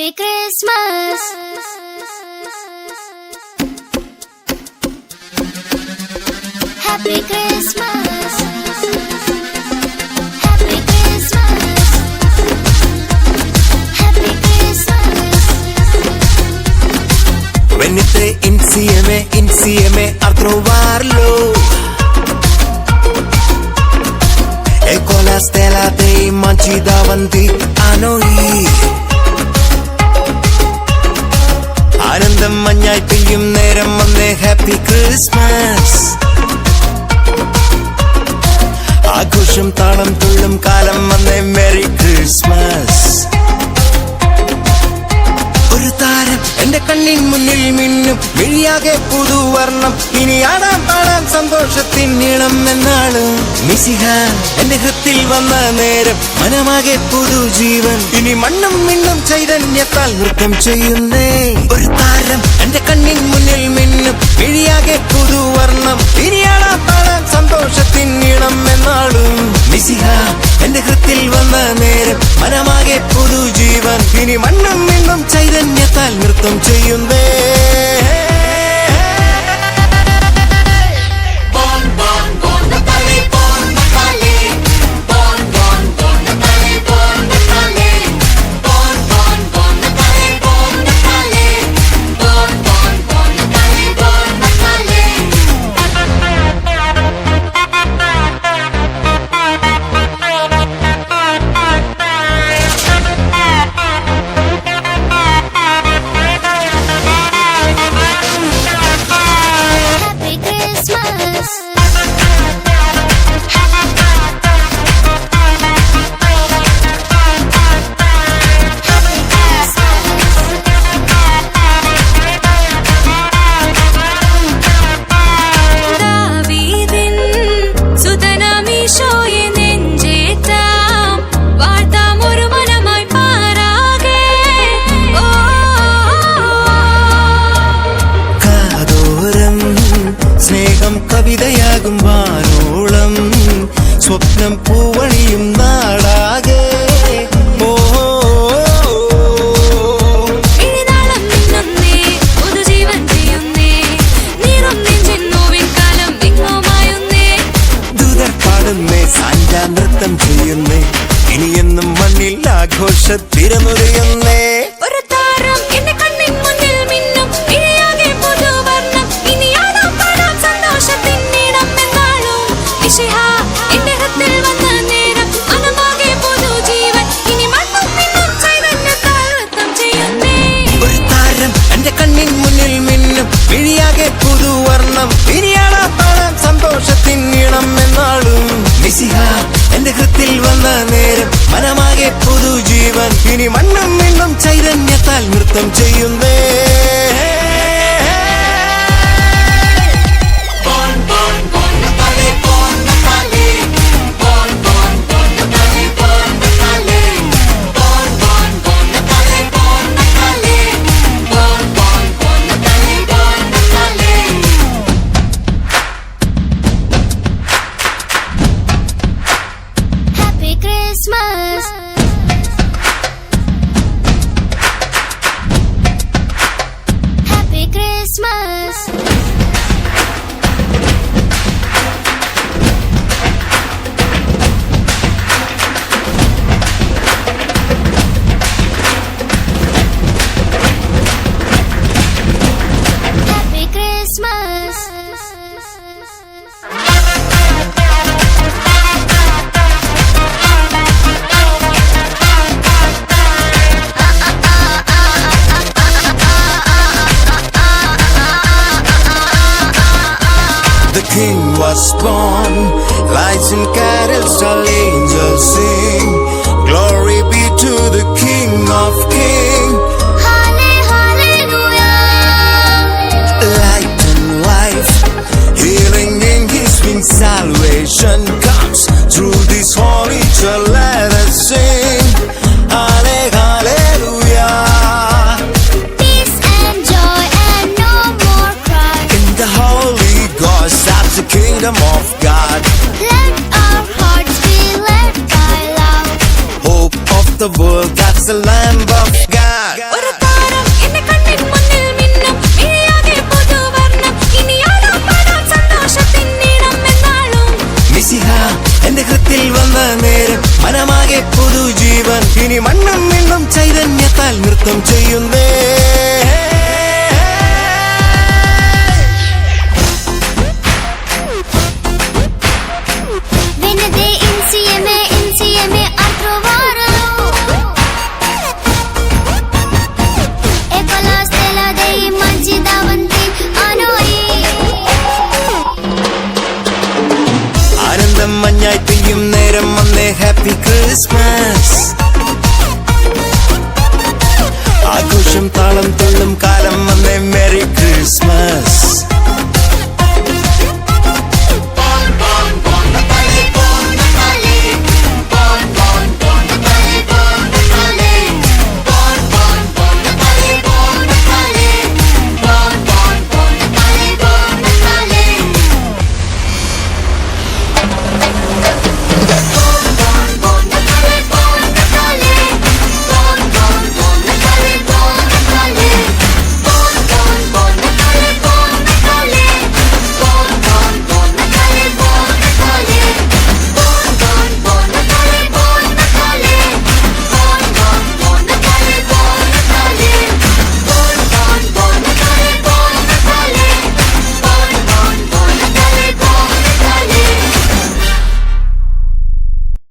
Happy Christmas. Happy Christmas. Happy Christmas. Happy Christmas. Venite insieme a trovarlo. E con la stella dei manci davanti a noi. ആനന്ദം മഞ്ഞായി പെയ്യും നേരം വന്നേ happy Christmas. ആഘോഷം താളം തുള്ളും കാലം വന്നേ മെറി ക്രിസ്മസ്. ഒരു താരം എന്റെ കണ്ണിൻ മുന്നിൽ മിന്നും മിഴിയാകെ പുതുവർണ്ണം. ഇനി ആടാൻ പാടാൻ സന്തോഷത്തിൻ നീളം എന്നാണ് മിശിഹ എന്റെ ഹൃത്തിൽ വന്ന നേരം മനമാകെ പുതുജീവൻ. ഇനി മണ്ണും മിണ്ണും ചൈതന്യത്താൽ നൃത്തം ചെയ്യുന്നേ. ഒരു താരം എന്റെ കണ്ണിൻ മുന്നിൽ മിന്നും മിഴിയാകെ പുതുവർണ്ണം. ഇനി ആടാൻ പാടാൻ സന്തോഷത്തിൻ നീളം എന്നാളും മിശിഹ എന്റെ ഹൃത്തിൽ വന്ന നേരം മനമാകെ പുതുജീവൻ. ഇനി മണ്ണും മിണ്ണും ചൈതന്യത്താൽ നൃത്തം ചെയ്യുന്നേ. കവിതയാകും വാനോളം സ്വപ്നം പൂവണിയും നാടാകെ. ദൂതർ പാടുന്നേ സാന്റ നൃത്തം ചെയ്യുന്നേ. ഇനിയെന്നും മണ്ണിൽ ആഘോഷ തിരമുറിയുന്നേ. വിഴിയാകെ പുതുവർണ്ണം. ഇനിയാണാ പാടാൻ സന്തോഷത്തിൻ നീളം എന്നാളും മിശിഹ എന്റെ ഹൃത്തിൽ വന്ന നേരം മനമാകെ പുതുജീവൻ. ഇനി മണ്ണും മിണ്ണും ചൈതന്യത്താൽ നൃത്തം ചെയ്യുന്നേ. Christmas. the world, God's the Lamb of God. ഒരു താരം എന്റെ കണ്ണിൻ മുന്നിൽ മിന്നും മിഴിയാകെ പുതുവർണ്ണം ഇനി ആടാം പാടാം സന്തോഷത്തിൻ ഈണം എന്നാളും മിശിഹ എന്റെ ഹൃത്തിൽ വന്ന നേരം മനമാകെ പുതുജീവൻ ഇനി മണ്ണും മിണ്ണും ചൈതന്യത്താൽ നൃത്തം ചെയ്യുന്നേ Venite insieme a trovarlo. E con la stella dei mangi davanti a noi. ആനന്ദം മഞ്ഞായി പെയ്യും നേരം വന്നേ ഹാപ്പി ക്രിസ്മസ് ആഘോഷം താളം തുള്ളും കാലം വന്നേ മെറി ക്രിസ്മസ്